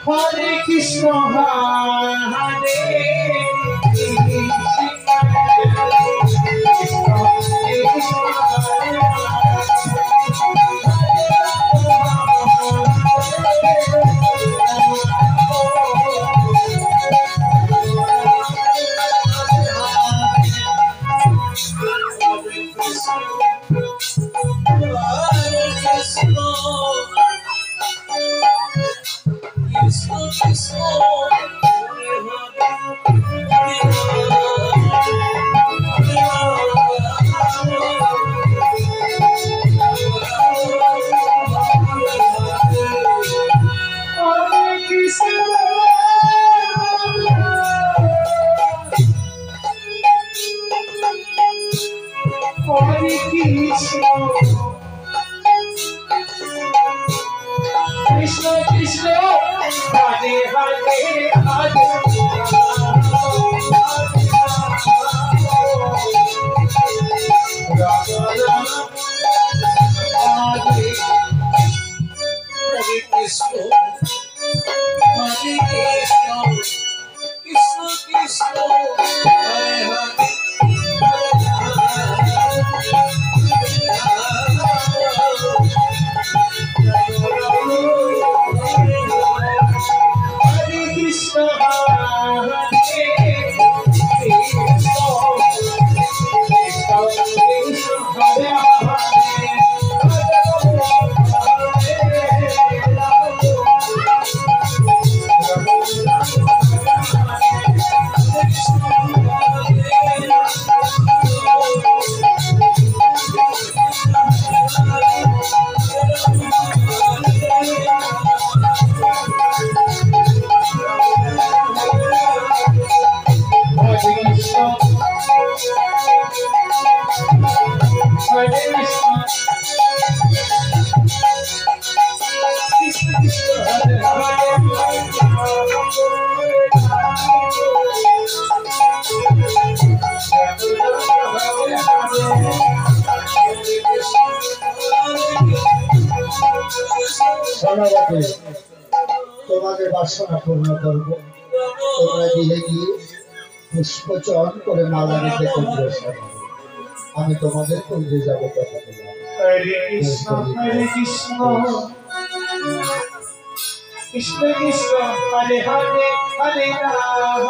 Hare Krishna, Hare Krishna Krishna, Hare Hare, Hare তোমাকে বাসনা পূর্ণ করবো। তোমরা দিলে গিয়ে পুষ্পচয়ন করে মালা রেখে অগ্রসর হবে। আমি তোমাদের কুঞ্জে যাবো কথা বললাম। হরে কৃষ্ণ হরে কৃষ্ণ কৃষ্ণ কৃষ্ণ হরে হরে হরে রাম।